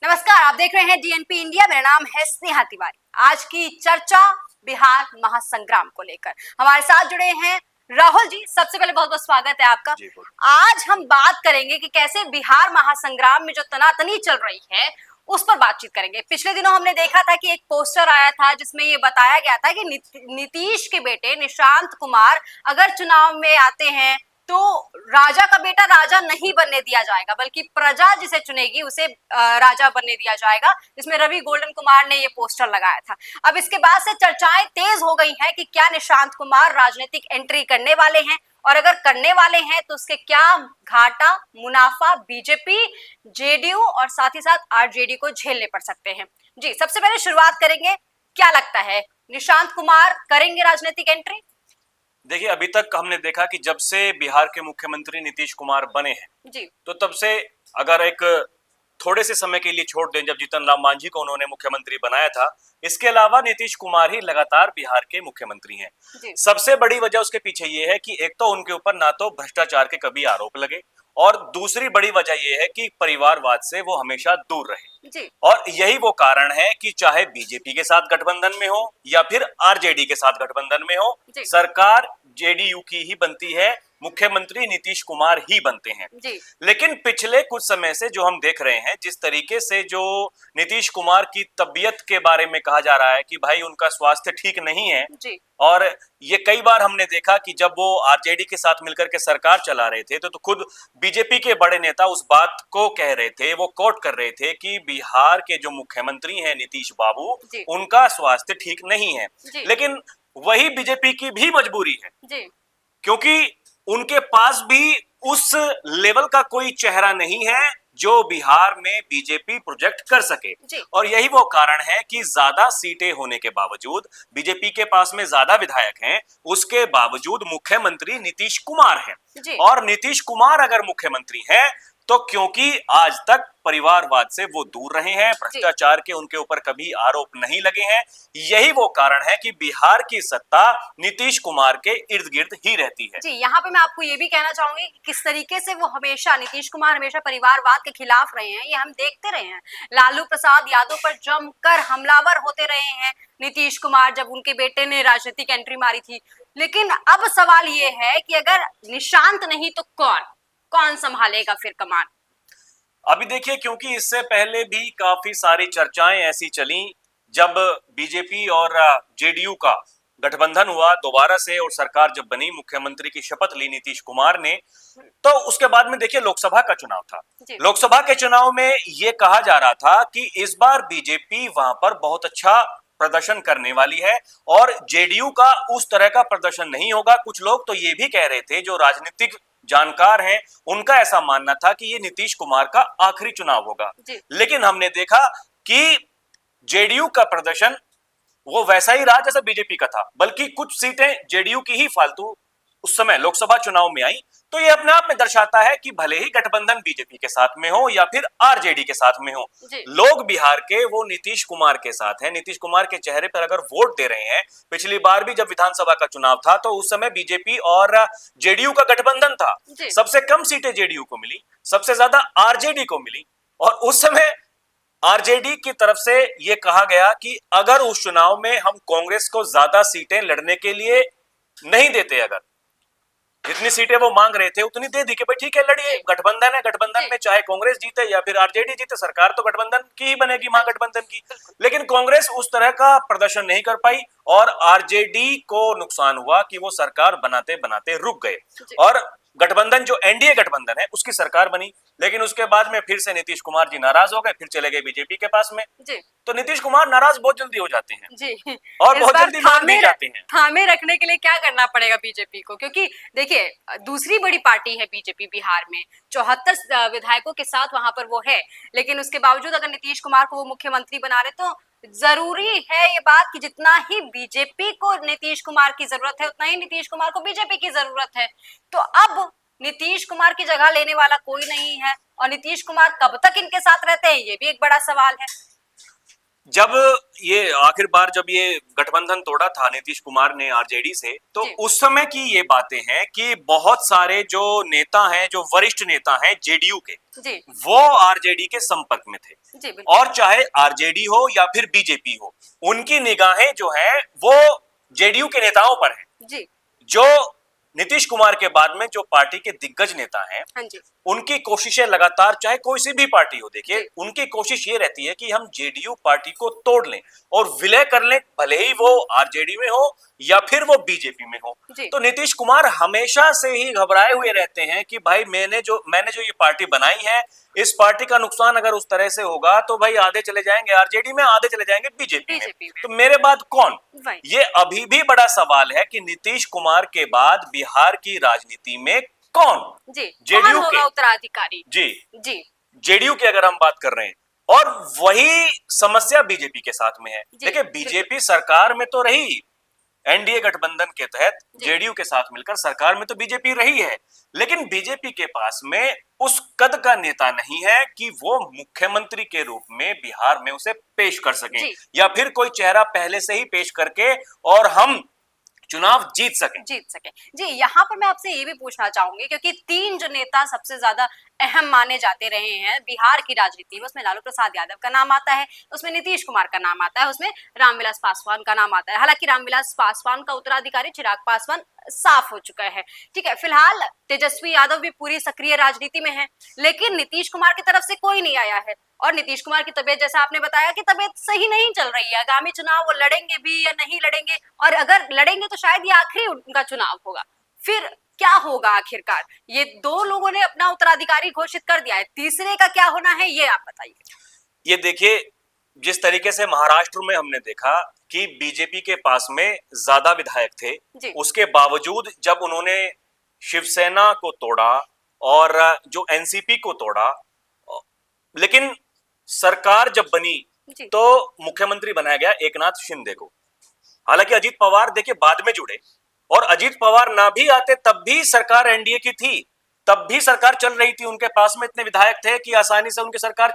नमस्कार, आप देख रहे हैं डीएनपी इंडिया। मेरा नाम है स्नेहा तिवारी। आज की चर्चा बिहार महासंग्राम को लेकर हमारे साथ जुड़े हैं राहुल जी। सबसे पहले बहुत बहुत स्वागत है आपका। आज हम बात करेंगे कि कैसे बिहार महासंग्राम में जो तनातनी चल रही है उस पर बातचीत करेंगे। पिछले दिनों हमने देखा था कि एक पोस्टर आया था जिसमें ये बताया गया था कि नीतीश के बेटे निशांत कुमार अगर चुनाव में आते हैं तो राजा का बेटा राजा नहीं बनने दिया जाएगा, बल्कि प्रजा जिसे चुनेगी उसे राजा बनने दिया जाएगा। इसमें रवि गोल्डन कुमार ने ये पोस्टर लगाया था। अब इसके बाद से चर्चाएं तेज हो गई हैं कि क्या निशांत कुमार राजनीतिक एंट्री करने वाले हैं, और अगर करने वाले हैं तो उसके क्या घाटा मुनाफा बीजेपी, जेडीयू और साथ ही साथ आरजेडी को झेलने पड़ सकते हैं। जी, सबसे पहले शुरुआत करेंगे, क्या लगता है निशांत कुमार करेंगे राजनीतिक एंट्री? देखिए, अभी तक हमने देखा कि जब से बिहार के मुख्यमंत्री नीतीश कुमार बने हैं जी, तो तब से अगर एक थोड़े से समय के लिए छोड़ दें, जब जीतन राम मांझी को उन्होंने मुख्यमंत्री बनाया था, इसके अलावा नीतीश कुमार ही लगातार बिहार के मुख्यमंत्री हैं। सबसे बड़ी वजह उसके पीछे ये है कि एक तो उनके ऊपर ना तो भ्रष्टाचार के कभी आरोप लगे, और दूसरी बड़ी वजह यह है कि परिवारवाद से वो हमेशा दूर रहे। जी। और यही वो कारण है कि चाहे बीजेपी के साथ गठबंधन में हो या फिर आरजेडी के साथ गठबंधन में हो, सरकार जेडीयू की ही बनती है, मुख्यमंत्री नीतीश कुमार ही बनते हैं। लेकिन पिछले कुछ समय से जो हम देख रहे हैं, जिस तरीके से जो नीतीश कुमार की तबीयत के बारे में कहा जा रहा है कि भाई उनका स्वास्थ्य ठीक नहीं है, और ये कई बार हमने देखा कि जब वो आरजेडी के साथ मिलकर के सरकार चला रहे थे तो खुद बीजेपी के बड़े नेता उस बात को कह रहे थे, वो कोट कर रहे थे कि बिहार के जो मुख्यमंत्री हैं नीतीश बाबू, उनका स्वास्थ्य ठीक नहीं है। लेकिन वही बीजेपी की भी मजबूरी है, क्योंकि उनके पास भी उस लेवल का कोई चेहरा नहीं है जो बिहार में बीजेपी प्रोजेक्ट कर सके। और यही वो कारण है कि ज्यादा सीटें होने के बावजूद, बीजेपी के पास में ज्यादा विधायक हैं, उसके बावजूद मुख्यमंत्री नीतीश कुमार हैं। और नीतीश कुमार अगर मुख्यमंत्री हैं तो क्योंकि आज तक परिवारवाद से वो दूर रहे हैं, भ्रष्टाचार के उनके ऊपर कभी आरोप नहीं लगे हैं, यही वो कारण है कि बिहार की सत्ता नीतीश कुमार के इर्द गिर्द ही रहती है। जी, यहाँ पे मैं आपको ये भी कहना चाहूंगी कि किस तरीके से वो हमेशा, नीतीश कुमार हमेशा परिवारवाद के खिलाफ रहे हैं, ये हम देखते रहे हैं। लालू प्रसाद यादव पर जमकर हमलावर होते रहे हैं नीतीश कुमार जब उनके बेटे ने राजनीतिक एंट्री मारी थी। लेकिन अब सवाल ये है कि अगर निशांत नहीं तो कौन संभालेगा फिर कमान? अभी देखिए, क्योंकि इससे पहले भी काफी सारी चर्चाएं ऐसी चली, जब बीजेपी और जेडीयू का गठबंधन हुआ दोबारा से और सरकार जब बनी, मुख्यमंत्री की शपथ ली नीतीश कुमार ने, तो उसके बाद में देखिए लोकसभा का चुनाव था। लोकसभा के चुनाव में यह कहा जा रहा था कि इस बार बीजेपी वहां पर बहुत अच्छा प्रदर्शन करने वाली है और जेडीयू का उस तरह का प्रदर्शन नहीं होगा। कुछ लोग तो ये भी कह रहे थे, जो राजनीतिक जानकार हैं, उनका ऐसा मानना था कि ये नीतीश कुमार का आखिरी चुनाव होगा। लेकिन हमने देखा कि जेडीयू का प्रदर्शन वो वैसा ही रहा जैसा बीजेपी का था, बल्कि कुछ सीटें जेडीयू की ही फालतू उस समय लोकसभा चुनाव में आई। तो ये अपने आप में दर्शाता है कि भले ही गठबंधन बीजेपी के साथ में हो या फिर आरजेडी के साथ में हो, लोग बिहार के वो नीतीश कुमार के साथ हैं। नीतीश कुमार के चेहरे पर अगर वोट दे रहे हैं, पिछली बार भी जब विधानसभा का चुनाव था तो उस समय बीजेपी और जेडीयू का गठबंधन था, सबसे कम सीटें जेडीयू को मिली, सबसे ज्यादा आरजेडी को मिली। और उस समय आरजेडी की तरफ से यह कहा गया कि अगर उस चुनाव में हम कांग्रेस को ज्यादा सीटें लड़ने के लिए नहीं देते, अगर जितनी सीटें वो मांग रहे थे उतनी दे दी कि भाई ठीक है, लड़िए, गठबंधन है, गठबंधन में चाहे कांग्रेस जीते या फिर आरजेडी जीते, सरकार तो गठबंधन की ही बनेगी, महागठबंधन की। लेकिन कांग्रेस उस तरह का प्रदर्शन नहीं कर पाई और आरजेडी को नुकसान हुआ कि वो सरकार बनाते बनाते रुक गए और गठबंधन जो एनडीए गठबंधन है उसकी सरकार बनी। लेकिन उसके बाद में फिर से नीतीश कुमार जी नाराज हो गए, फिर चले गए बीजेपी के पास में। तो नीतीश कुमार नाराज बहुत जल्दी हो जाते हैं जी, और बहुत जल्दी मान भी जाते हैं। थामे रखने के लिए क्या करना पड़ेगा बीजेपी को? क्योंकि देखिए, दूसरी बड़ी पार्टी है बीजेपी बिहार में, 74 विधायकों के साथ वहां पर वो है। लेकिन उसके बावजूद अगर नीतीश कुमार को वो मुख्यमंत्री बना रहे तो जरूरी है ये बात कि जितना ही बीजेपी को नीतीश कुमार की जरूरत है उतना ही नीतीश कुमार को बीजेपी की जरूरत है। तो अब नीतीश कुमार की जगह लेने वाला कोई नहीं है, और नीतीश कुमार कब तक इनके साथ रहते हैं ये भी एक बड़ा सवाल है। जब ये आखिर बार जब ये गठबंधन तोड़ा था नीतीश कुमार ने आरजेडी से, तो जी। उस समय की ये बातें हैं कि बहुत सारे जो नेता हैं, जो वरिष्ठ नेता हैं जेडीयू के, जी। वो आरजेडी के संपर्क में थे। जी बिल्कुल। और चाहे आरजेडी हो या फिर बीजेपी हो, उनकी निगाहें जो हैं वो जेडीयू के नेताओं पर हैं। जी। जो नीतीश कुमार के बाद में जो पार्टी के दिग्गज नेता हैं, हाँ जी। उनकी कोशिशें लगातार, चाहे कोई सी भी पार्टी हो, देखिए जी। उनकी कोशिश ये रहती है कि हम जेडीयू पार्टी को तोड़ लें और विलय कर लें, भले ही वो आरजेडी में हो या फिर वो बीजेपी में हो। जी। तो नीतीश कुमार हमेशा से ही घबराए हुए रहते हैं कि भाई मैंने जो ये पार्टी बनाई है, इस पार्टी का नुकसान अगर उस तरह से होगा तो भाई आधे चले जाएंगे आरजेडी में, आधे चले जाएंगे बीजेपी में, तो मेरे बाद कौन? वही। ये अभी भी बड़ा सवाल है कि नीतीश कुमार के बाद बिहार की राजनीति में कौन जी जेडीयू कौन के होगा उत्तराधिकारी? जी जी। जेडीयू की अगर हम बात कर रहे हैं, और वही समस्या बीजेपी के साथ में है। जी, देखिए बीजेपी सरकार में तो रही, एनडीए गठबंधन के तहत जी। जेडीयू के साथ मिलकर सरकार में तो बीजेपी रही है, लेकिन बीजेपी के पास में उस कद का नेता नहीं है कि वो मुख्यमंत्री के रूप में बिहार में उसे पेश कर सकें, जी। या फिर कोई चेहरा पहले से ही पेश करके और हम चुनाव जीत सके। जी यहाँ पर मैं आपसे ये भी पूछना चाहूंगी, क्योंकि तीन जो नेता सबसे ज्यादा अहम माने जाते रहे हैं बिहार की राजनीति में, उसमें लालू प्रसाद यादव का नाम आता है, उसमें नीतीश कुमार का नाम आता है, उसमें रामविलास पासवान का नाम आता है। हालांकि रामविलास पासवान का उत्तराधिकारी चिराग पासवान साफ हो चुका है, ठीक है। फिलहाल तेजस्वी यादव भी पूरी सक्रिय राजनीति में है, लेकिन नीतीश कुमार की तरफ से कोई नहीं आया है। और नीतीश कुमार की तबीयत, जैसा आपने बताया कि तबीयत सही नहीं चल रही है, आगामी चुनाव वो लड़ेंगे भी या नहीं लड़ेंगे, और अगर लड़ेंगे तो शायद ये आखिरी उनका चुनाव होगा। फिर क्या होगा आखिरकार? ये दो लोगों ने अपना उत्तराधिकारी घोषित कर दिया है, तीसरे का क्या होना है ये आप बताइए। ये देखिए, जिस तरीके से महाराष्ट्र में हमने देखा कि बीजेपी के पास में ज्यादा विधायक थे, उसके बावजूद जब उन्होंने शिवसेना को तोड़ा और जो एनसीपी को तोड़ा, लेकिन सरकार जब बनी तो मुख्यमंत्री बनाया गया एकनाथ शिंदे को। हालांकि अजीत पवार देखिए बाद में जुड़े, और अजीत पवार ना भी आते तब भी सरकार एनडीए की थी, तब भी सरकार चल रही थी, उनके पास में इतने विधायक थे कि आसानी से उनकी सरकार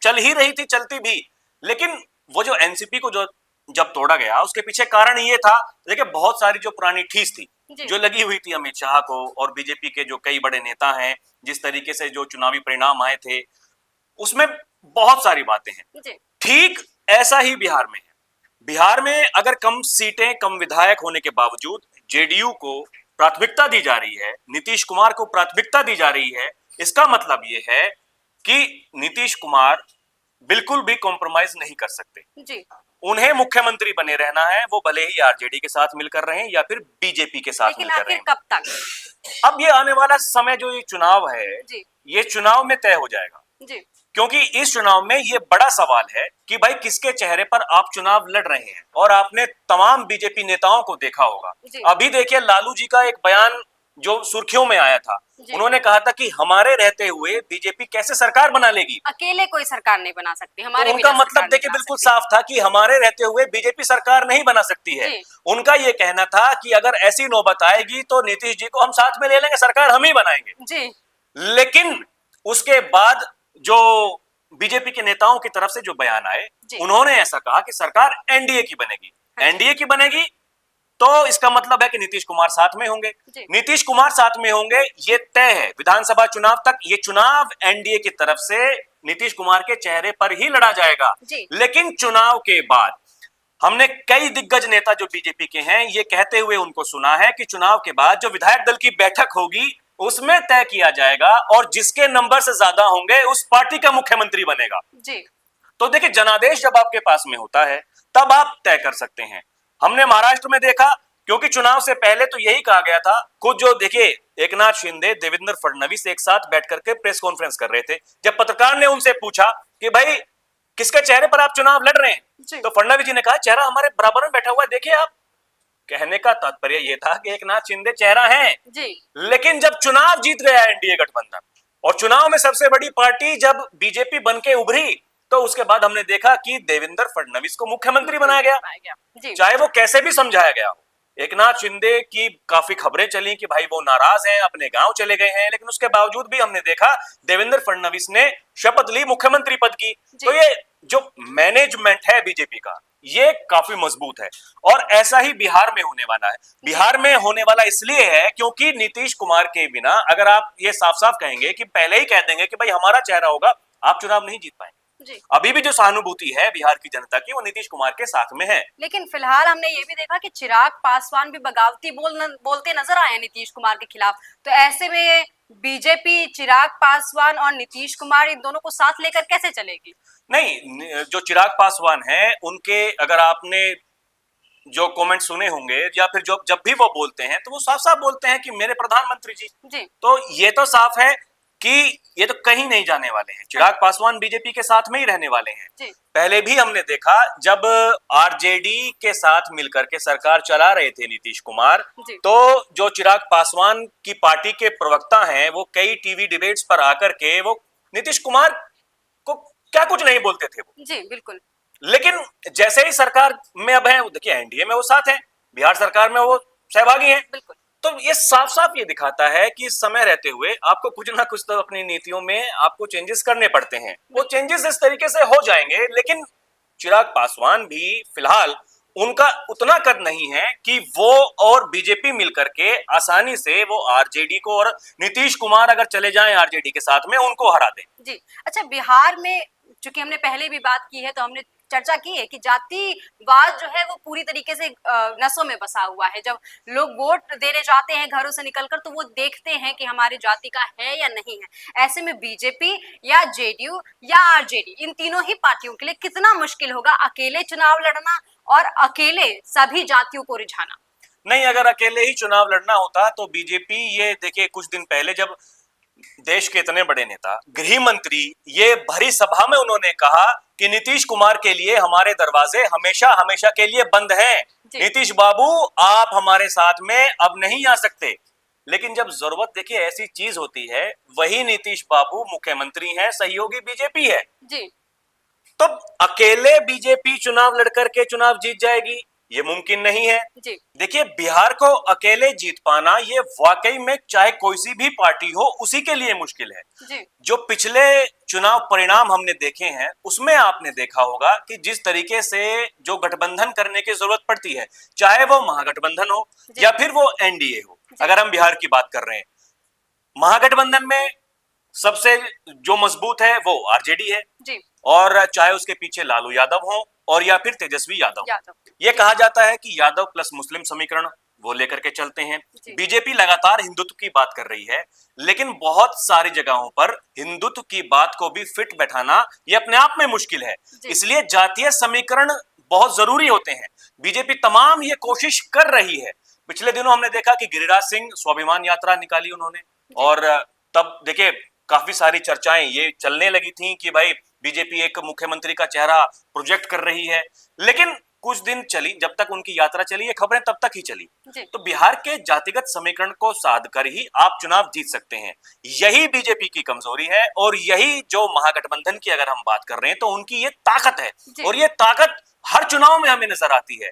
चल ही रही थी, चलती भी। लेकिन वो जो एनसीपी को जो जब तोड़ा गया, उसके पीछे कारण ये था, देखिए बहुत सारी जो पुरानी ठीस थी जो लगी हुई थी अमित शाह को और बीजेपी के जो कई बड़े नेता हैं, जिस तरीके से जो चुनावी परिणाम आए थे उसमें बहुत सारी बातें हैं। ठीक ऐसा ही बिहार में है। बिहार में अगर कम सीटें, कम विधायक होने के बावजूद जेडीयू को प्राथमिकता दी जा रही है, नीतीश कुमार को प्राथमिकता दी जा रही है, इसका मतलब यह है कि नीतीश कुमार बिल्कुल भी कॉम्प्रोमाइज नहीं कर सकते जी। उन्हें मुख्यमंत्री बने रहना है, वो भले ही आरजेडी के साथ मिलकर रहे या फिर बीजेपी के साथ मिलकर रहे। कब तक? अब ये आने वाला समय जो ये चुनाव है जी। ये चुनाव में तय हो जाएगा जी। क्योंकि इस चुनाव में ये बड़ा सवाल है कि भाई किसके चेहरे पर आप चुनाव लड़ रहे हैं। और आपने तमाम बीजेपी नेताओं को देखा होगा, अभी देखिए लालू जी का एक बयान जो सुर्खियों में आया था, उन्होंने कहा था कि हमारे रहते हुए बीजेपी कैसे सरकार बना लेगी, अकेले कोई सरकार नहीं बना सकती हमारे। तो उनका मतलब देखिए बिल्कुल साफ था कि हमारे रहते हुए बीजेपी सरकार नहीं बना सकती है। उनका ये कहना था कि अगर ऐसी नौबत आएगी तो नीतीश जी को हम साथ में ले लेंगे, सरकार हम ही बनाएंगे जी। लेकिन उसके बाद जो बीजेपी के नेताओं की तरफ से जो बयान आए, उन्होंने ऐसा कहा कि सरकार एनडीए की बनेगी। एनडीए की बनेगी तो इसका मतलब है कि नीतीश कुमार साथ में होंगे। नीतीश कुमार साथ में होंगे ये तय है। विधानसभा चुनाव तक ये चुनाव एनडीए की तरफ से नीतीश कुमार के चेहरे पर ही लड़ा जाएगा। लेकिन चुनाव के बाद हमने कई दिग्गज नेता जो बीजेपी के हैं ये कहते हुए उनको सुना है कि चुनाव के बाद जो विधायक दल की बैठक होगी उसमें तय किया जाएगा और जिसके नंबर से ज्यादा होंगे उस पार्टी का मुख्यमंत्री बनेगा जी। तो देखिए जनादेश जब आपके पास में होता है तब आप तय कर सकते हैं। हमने महाराष्ट्र में देखा, क्योंकि चुनाव से पहले तो यही कहा गया था, खुद जो देखिए एकनाथ शिंदे, देवेंद्र फडणवीस एक साथ बैठ करके प्रेस कॉन्फ्रेंस कर रहे थे। जब पत्रकार ने उनसे पूछा कि भाई किसके चेहरे पर आप चुनाव लड़ रहे हैं, तो फडणवीस जी ने कहा चेहरा हमारे बराबर में बैठा हुआ है, देखिए आप। कहने का तात्पर्य यह था कि एकनाथ शिंदे चेहरा है जी। लेकिन जब चुनाव जीत गया एनडीए गठबंधन और चुनाव में सबसे बड़ी पार्टी जब बीजेपी बनके उभरी, तो उसके बाद हमने देखा कि देवेंद्र फडणवीस को मुख्यमंत्री बनाया गया, चाहे वो कैसे भी समझाया गया हो। एकनाथ शिंदे की काफी खबरें चली कि भाई वो नाराज हैं, अपने गांव चले गए हैं, लेकिन उसके बावजूद भी हमने देखा देवेंद्र फडणवीस ने शपथ ली मुख्यमंत्री पद की। तो ये जो मैनेजमेंट है बीजेपी का, ये काफी मजबूत है और ऐसा ही बिहार में होने वाला है। बिहार में होने वाला इसलिए है क्योंकि नीतीश कुमार के बिना, अगर आप ये साफ साफ कहेंगे कि पहले ही कह देंगे कि भाई हमारा चेहरा होगा, आप चुनाव नहीं जीत पाएंगे। अभी भी जो सहानुभूति है बिहार की जनता की, वो नीतीश कुमार के साथ में है। लेकिन फिलहाल हमने ये भी देखा कि चिराग पासवान भी बगावती बोलते नजर आए नीतीश कुमार के खिलाफ। तो ऐसे में बीजेपी चिराग पासवान और नीतीश कुमार इन दोनों को साथ लेकर कैसे चलेगी? नहीं, जो चिराग पासवान है उनके अगर आपने जो कमेंट सुने होंगे या फिर जब भी वो बोलते हैं तो वो साफ साफ बोलते हैं कि मेरे प्रधानमंत्री जी। तो ये तो साफ है कि ये तो कहीं नहीं जाने वाले हैं। चिराग पासवान बीजेपी के साथ में ही रहने वाले हैं। पहले भी हमने देखा जब आरजेडी के साथ मिलकर के सरकार चला रहे थे नीतीश कुमार, तो जो चिराग पासवान की पार्टी के प्रवक्ता हैं वो कई टीवी डिबेट्स पर आकर के वो नीतीश कुमार को क्या कुछ नहीं बोलते थे वो। जी बिल्कुल। लेकिन जैसे ही सरकार में अब है, देखिए एनडीए में वो साथ है, बिहार सरकार में वो सहभागी हैं। बिल्कुल। तो ये साफ साफ ये दिखाता है कि इस समय रहते हुए आपको कुछ ना कुछ तो अपनी नीतियों में आपको चेंजेस करने पड़ते हैं। वो चेंजेस इस तरीके से हो जाएंगे, लेकिन चिराग पासवान भी फिलहाल उनका उतना कद नहीं है कि वो और बीजेपी मिलकर के आसानी से वो आरजेडी को, और नीतीश कुमार अगर चले जाएं आरजेडी के साथ में, उनको हरा दें। जी अच्छा, बिहार में चूंकि हमने पहले भी बात की है तो हमने चर्चा की है कि जातिवाद जो है वो पूरी तरीके से नसों में बसा हुआ है। जब लोग वोट देने जाते हैं घरों से निकलकर तो वो देखते हैं कि हमारी जाति का है या नहीं है। ऐसे में बीजेपी या जेडीयू या आरजेडी, इन तीनों ही पार्टियों के लिए कितना मुश्किल होगा अकेले चुनाव लड़ना और अकेले सभी जातियों को रिझाना। नहीं, अगर अकेले ही चुनाव लड़ना होता तो बीजेपी, ये देखिए कुछ दिन पहले जब देश के इतने बड़े नेता, गृह मंत्री, ये भरी सभा में उन्होंने कहा कि नीतीश कुमार के लिए हमारे दरवाजे हमेशा हमेशा के लिए बंद हैं। नीतीश बाबू आप हमारे साथ में अब नहीं आ सकते। लेकिन जब जरूरत देखिए ऐसी चीज होती है, वही नीतीश बाबू मुख्यमंत्री हैं, सहयोगी बीजेपी है जी। तो अकेले बीजेपी चुनाव लड़कर के चुनाव जीत जाएगी, ये मुमकिन नहीं है जी। देखिए बिहार को अकेले जीत पाना ये वाकई में चाहे कोई सी भी पार्टी हो उसी के लिए मुश्किल है जी। जो पिछले चुनाव परिणाम हमने देखे हैं उसमें आपने देखा होगा कि जिस तरीके से जो गठबंधन करने की जरूरत पड़ती है, चाहे वो महागठबंधन हो या फिर वो एनडीए हो। अगर हम बिहार की बात कर रहे हैं, महागठबंधन में सबसे जो मजबूत है वो आरजेडी है जी। और चाहे उसके पीछे लालू यादव हो और या फिर तेजस्वी यादव। ये कहा जाता है कि यादव प्लस मुस्लिम समीकरण वो लेकर के चलते हैं। बीजेपी लगातार हिंदुत्व की बात कर रही है, लेकिन बहुत सारी जगहों पर हिंदुत्व की बात को भी फिट बैठाना ये अपने आप में मुश्किल है। इसलिए जातीय समीकरण बहुत जरूरी होते हैं। बीजेपी तमाम ये कोशिश कर रही है। पिछले दिनों हमने देखा कि गिरिराज सिंह स्वाभिमान यात्रा निकाली उन्होंने, और तब देखिए काफी सारी चर्चाएं ये चलने लगी थी कि भाई बीजेपी एक मुख्यमंत्री का चेहरा प्रोजेक्ट कर रही है। लेकिन कुछ दिन चली, जब तक उनकी यात्रा चली ये खबरें तब तक ही चली। तो बिहार के जातिगत समीकरण को साध कर ही आप चुनाव जीत सकते हैं। यही बीजेपी की कमजोरी है, और यही जो महागठबंधन की अगर हम बात कर रहे हैं तो उनकी ये ताकत है, और ये ताकत हर चुनाव में हमें नजर आती है।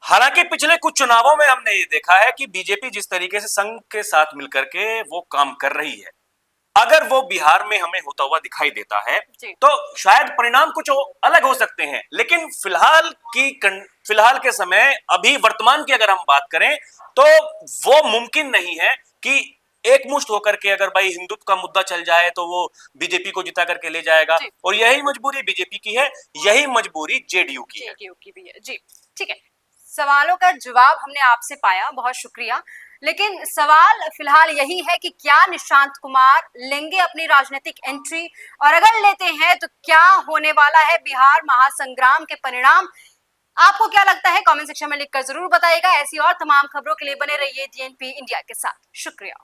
हालांकि पिछले कुछ चुनावों में हमने ये देखा है कि बीजेपी जिस तरीके से संघ के साथ मिलकर के वो काम कर रही है, अगर वो बिहार में हमें होता हुआ दिखाई देता है तो शायद परिणाम कुछ अलग हो सकते हैं। लेकिन फिलहाल के समय, अभी वर्तमान की अगर हम बात करें तो वो मुमकिन नहीं है कि एकमुश्त होकर के अगर भाई हिंदुत्व का मुद्दा चल जाए तो वो बीजेपी को जिता करके ले जाएगा। और यही मजबूरी बीजेपी की है, यही मजबूरी जेडीयू की भी है जी। ठीक है, सवालों का जवाब हमने आपसे पाया, बहुत शुक्रिया। लेकिन सवाल फिलहाल यही है कि क्या निशांत कुमार लेंगे अपनी राजनीतिक एंट्री, और अगर लेते हैं तो क्या होने वाला है बिहार महासंग्राम के परिणाम। आपको क्या लगता है कमेंट सेक्शन में लिखकर जरूर बताइएगा। ऐसी और तमाम खबरों के लिए बने रहिए DNP इंडिया के साथ। शुक्रिया।